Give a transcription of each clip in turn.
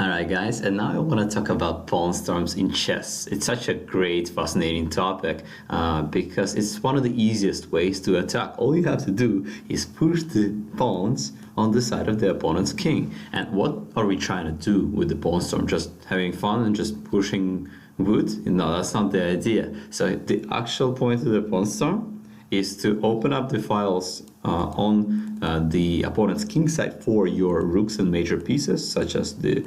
Alright guys, and now I want to talk about pawn storms in chess. It's such a great, fascinating topic because it's one of the easiest ways to attack. All you have to do is push the pawns on the side of the opponent's king. And what are we trying to do with the pawn storm? Just having fun and just pushing wood? No, that's not the idea. So the actual point of the pawn storm is to open up the files on the opponent's king side for your rooks and major pieces, such as the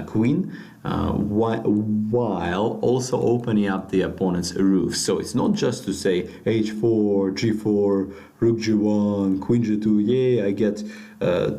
queen, while also opening up the opponent's roof. So it's not just to say h4, g4, rook g1, queen g2, yeah, I get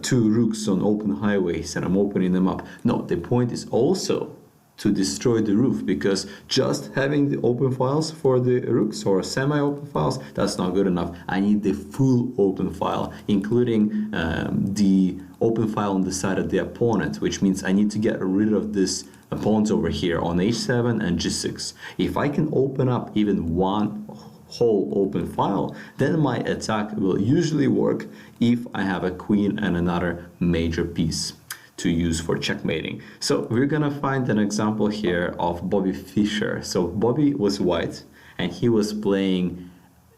two rooks on open highways and I'm opening them up. No, the point is also to destroy the roof, because just having the open files for the rooks or semi-open files, that's not good enough. I need the full open file, including the open file on the side of the opponent, which means I need to get rid of this pawns over here on h7 and g6. If I can open up even one whole open file, then my attack will usually work if I have a queen and another major piece to use for checkmating. So we're gonna find an example here of Bobby Fischer. So Bobby was white and he was playing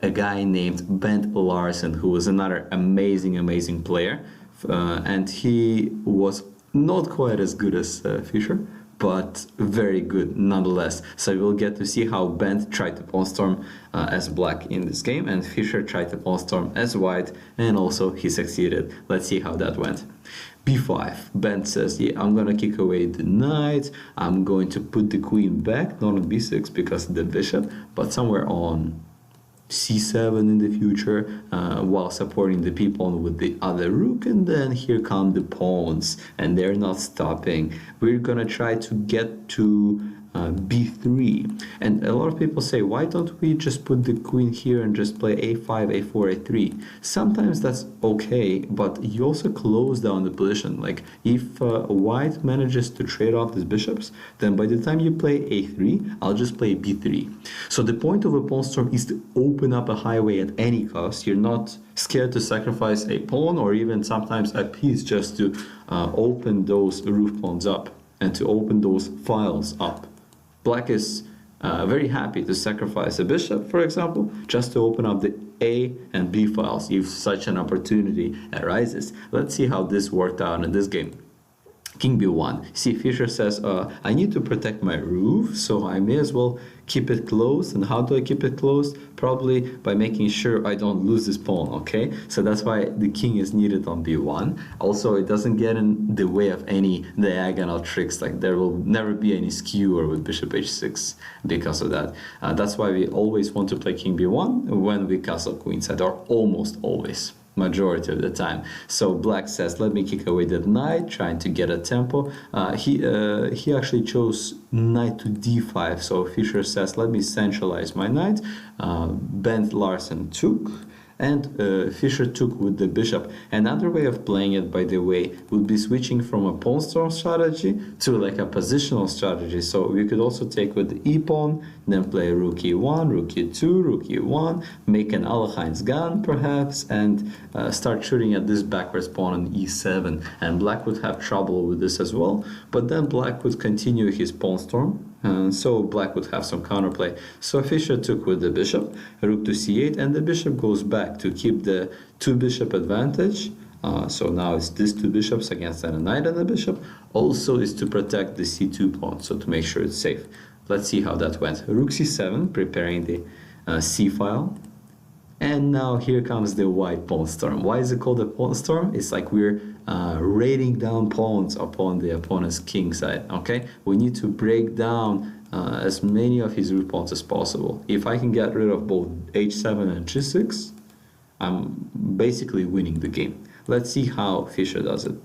a guy named Bent Larsen, who was another amazing player, and he was not quite as good as Fischer, but very good nonetheless. So we'll get to see how Bent tried to pawn storm as black in this game, and Fischer tried to pawn storm as white, and also he succeeded. Let's see how that went. b5. Bent says, yeah, I'm gonna kick away the knight, I'm going to put the queen back, not on b6 because of the bishop, but somewhere on c7 in the future, while supporting the p-pawn with the other rook. And then here come the pawns, and they're not stopping. We're gonna try to get to b3, and a lot of people say, why don't we just put the queen here and just play a5, a4, a3? Sometimes that's okay, but you also close down the position. Like if white manages to trade off these bishops, then by the time you play a3, I'll just play b3. So the point of a pawn storm is to open up a highway at any cost. You're not scared to sacrifice a pawn or even sometimes a piece just to open those roof pawns up and to open those files up. Black is very happy to sacrifice a bishop, for example, just to open up the A and B files if such an opportunity arises. Let's see how this worked out in this game. King b1. See, Fischer says, I need to protect my roof, so I may as well keep it closed. And how do I keep it closed? Probably by making sure I don't lose this pawn, okay? So that's why the king is needed on b1. Also, it doesn't get in the way of any diagonal tricks, like there will never be any skewer with bishop h6 because of that. That's why we always want to play king b1 when we castle queenside, or almost always. Majority of the time. So black says, let me kick away that knight, trying to get a tempo. He actually chose knight to d5. So Fischer says, let me centralize my knight. Bent Larsen took, and Fischer took with the bishop. Another way of playing it, by the way, would be switching from a pawn storm strategy to like a positional strategy. So we could also take with the e-pawn, then play rook e1, rook e2, rook e1, make an Alahein's gun perhaps, and start shooting at this backwards pawn on e7. And black would have trouble with this as well, but then black would continue his pawn storm. So black would have some counterplay. So Fischer took with the bishop, rook to c8, and the bishop goes back to keep the two bishop advantage. So now it's these two bishops against a knight and a bishop. Also is to protect the c2 pawn, so to make sure it's safe. Let's see how that went. Rook c7, preparing the c file. And now here comes the white pawn storm. Why is it called a pawn storm? It's like we're raining down pawns upon the opponent's king side, okay? We need to break down as many of his rook pawns as possible. If I can get rid of both h7 and g6, I'm basically winning the game. Let's see how Fischer does it.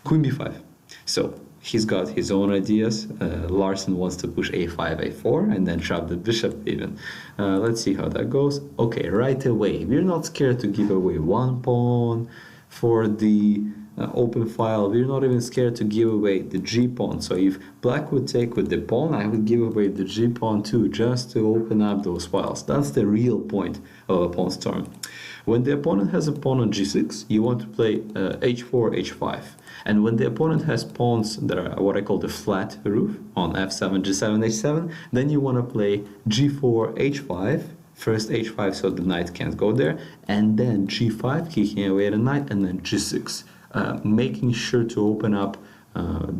Queen b5. So he's got his own ideas. Larsen wants to push a5, a4, and then trap the bishop even. Let's see how that goes. Okay, right away. We're not scared to give away one pawn for the open file. We're not even scared to give away the g-pawn. So if black would take with the pawn, I would give away the g-pawn too, just to open up those files. That's the real point of a pawn storm. When the opponent has a pawn on g6, you want to play h4, h5. And when the opponent has pawns that are what I call the flat roof on f7, g7, h7, then you want to play g4, h5. First h5 so the knight can't go there, and then g5, kicking away the knight, and then g6, making sure to open up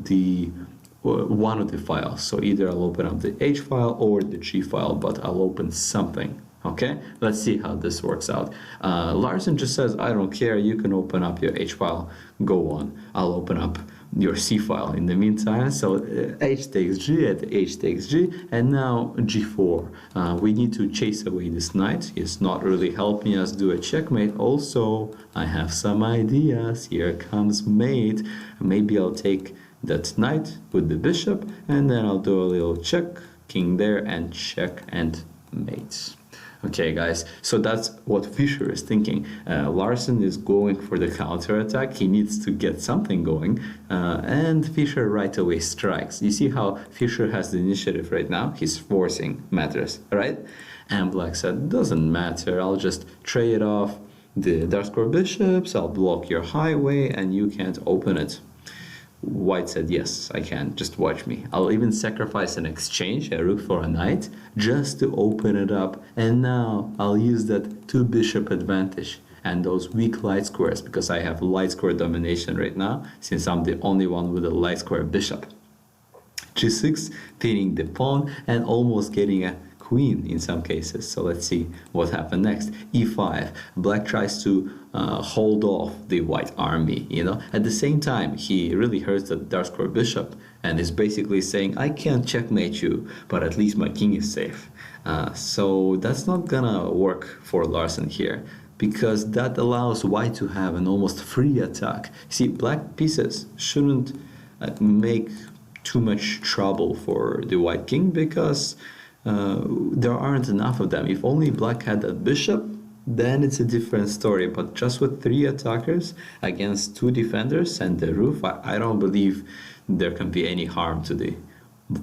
the one of the files. So either I'll open up the H file or the G file, but I'll open something. Okay, let's see how this works out. Larson just says, I don't care, you can open up your H file, go on. I'll open up your C file in the meantime. So H takes G, and H takes G, and now G4. We need to chase away this knight. It's not really helping us do a checkmate. Also, I have some ideas. Here comes mate. Maybe I'll take that knight with the bishop, and then I'll do a little check, king there, and check and mate. Okay, guys, so that's what Fischer is thinking. Larson is going for the counter-attack. He needs to get something going, and Fischer right away strikes. You see how Fischer has the initiative right now? He's forcing matters, right? And Black said, doesn't matter, I'll just trade off the dark square bishops, I'll block your highway, and you can't open it. White said, yes, I can, just watch me. I'll even sacrifice an exchange, a rook for a knight, just to open it up. And now I'll use that two bishop advantage and those weak light squares, because I have light square domination right now, since I'm the only one with a light square bishop. G6, pinning the pawn and almost getting a queen in some cases. So let's see what happened next. E5, Black tries to hold off the white army, you know. At the same time, he really hurts the dark square bishop and is basically saying, I can't checkmate you, but at least my king is safe. So that's not gonna work for Larson here, because that allows white to have an almost free attack. See, black pieces shouldn't make too much trouble for the white king, because there aren't enough of them. If only black had a bishop, then it's a different story. But just with 3 attackers against 2 defenders and the roof, I don't believe there can be any harm to the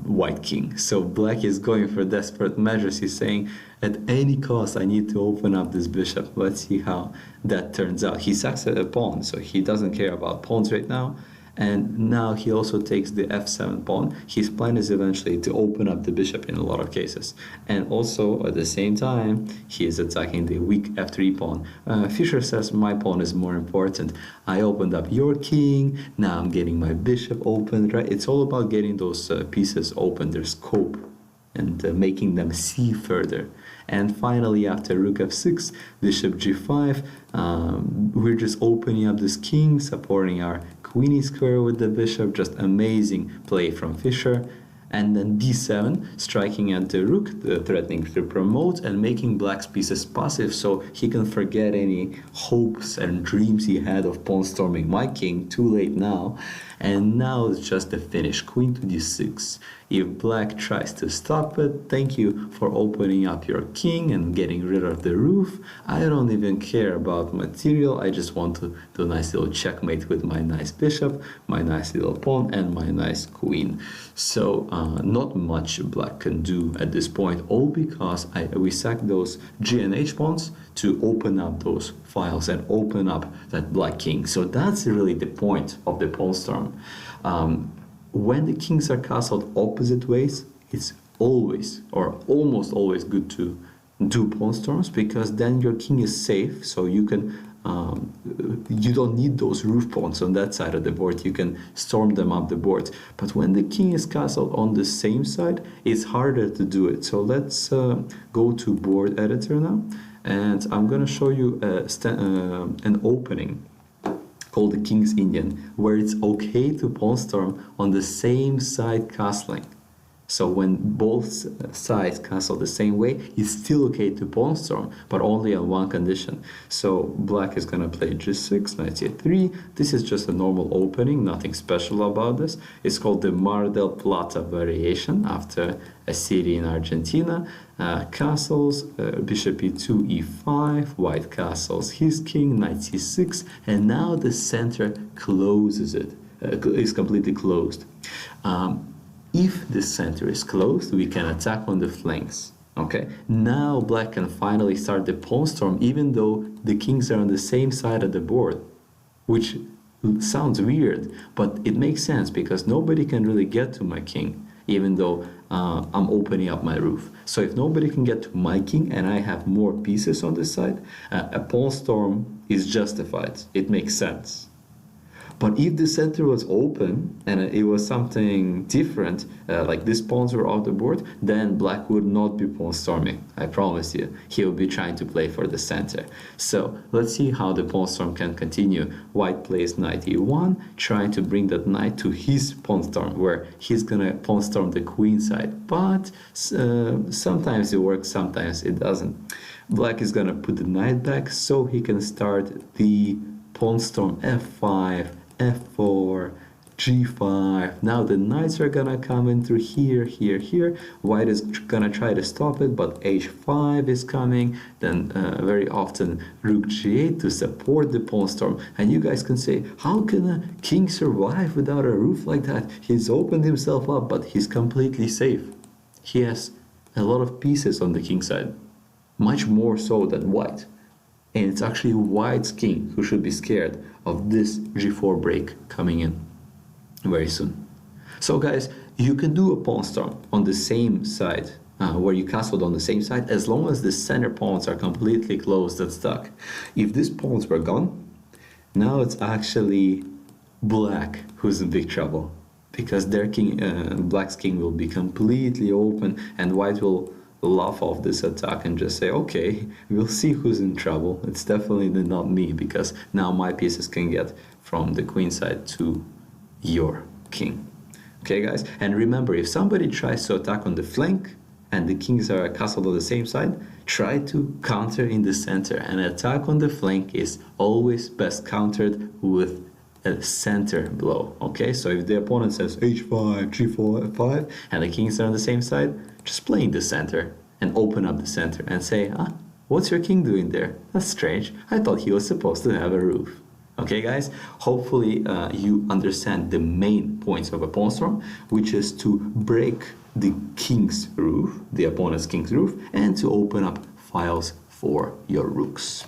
white king. So black is going for desperate measures. He's saying, at any cost, I need to open up this bishop. Let's see how that turns out. He sacks a pawn, so he doesn't care about pawns right now. And now he also takes the f7 pawn. His plan is eventually to open up the bishop in a lot of cases. And also, at the same time, he is attacking the weak f3 pawn. Fischer says, my pawn is more important. I opened up your king, now I'm getting my bishop open, right? It's all about getting those pieces open, their scope, and making them see further. And finally, after rook f6, bishop g5, we're just opening up this king, supporting our queenie square with the bishop. Just amazing play from Fischer. And then d7, striking at the rook, threatening to promote and making black's pieces passive, so he can forget any hopes and dreams he had of pawn storming my king. Too late now. And now it's just the finish, queen to d6. If black tries to stop it, thank you for opening up your king and getting rid of the roof. I don't even care about material, I just want to do a nice little checkmate with my nice bishop, my nice little pawn, and my nice queen. So not much black can do at this point, all because we sacked those G and H pawns to open up those files and open up that black king. So that's really the point of the pawn storm. When the kings are castled opposite ways, it's always or almost always good to do pawn storms, because then your king is safe, so you can you don't need those roof pawns on that side of the board. You can storm them up the board. But when the king is castled on the same side, it's harder to do it. So let's go to board editor now, and I'm going to show you an opening called the King's Indian, where it's okay to pawn storm on the same side castling. So when both sides castle the same way, it's still okay to pawn storm, but only on one condition. So black is going to play g6, knight c3. This is just a normal opening, nothing special about this. It's called the Mar del Plata variation, after a city in Argentina. Castles, bishop e2, e5, white castles his king, knight c6, and now the center closes it, is completely closed. If the center is closed, we can attack on the flanks. Okay, now black can finally start the pawn storm even though the kings are on the same side of the board, which sounds weird, but it makes sense because nobody can really get to my king even though I'm opening up my roof. So if nobody can get to my king and I have more pieces on this side, a pawn storm is justified. It makes sense. But if the center was open and it was something different, like these pawns were off the board, then black would not be pawn storming. I promise you. He will be trying to play for the center. So let's see how the pawn storm can continue. White plays knight e1, trying to bring that knight to his pawn storm, where he's gonna pawn storm the queen side. But sometimes it works, sometimes it doesn't. Black is gonna put the knight back so he can start the pawn storm f5, f4, g5. Now the knights are gonna come in through here, here, here. White is gonna try to stop it, but h5 is coming. Then very often rook g8 to support the pawn storm. And you guys can say, how can a king survive without a roof like that? He's opened himself up, but he's completely safe. He has a lot of pieces on the king side, much more so than white. And it's actually white's king who should be scared of this g4 break coming in very soon. So guys, you can do a pawn storm on the same side, where you castled on the same side, as long as the center pawns are completely closed and stuck. If these pawns were gone, now it's actually black who's in big trouble, because their king, black's king, will be completely open, and white will laugh off this attack and just say, okay, we'll see who's in trouble. It's definitely not me, because now my pieces can get from the queen side to your king. Okay guys, and remember, if somebody tries to attack on the flank and the kings are castled on the same side, try to counter in the center. An attack on the flank is always best countered with a center blow. Okay, so if the opponent says h5, g4, f5 and the kings are on the same side, just play in the center and open up the center and say, what's your king doing there? That's strange. I thought he was supposed to have a roof. Okay guys, hopefully you understand the main points of a pawn storm, which is to break the king's roof, the opponent's king's roof, and to open up files for your rooks.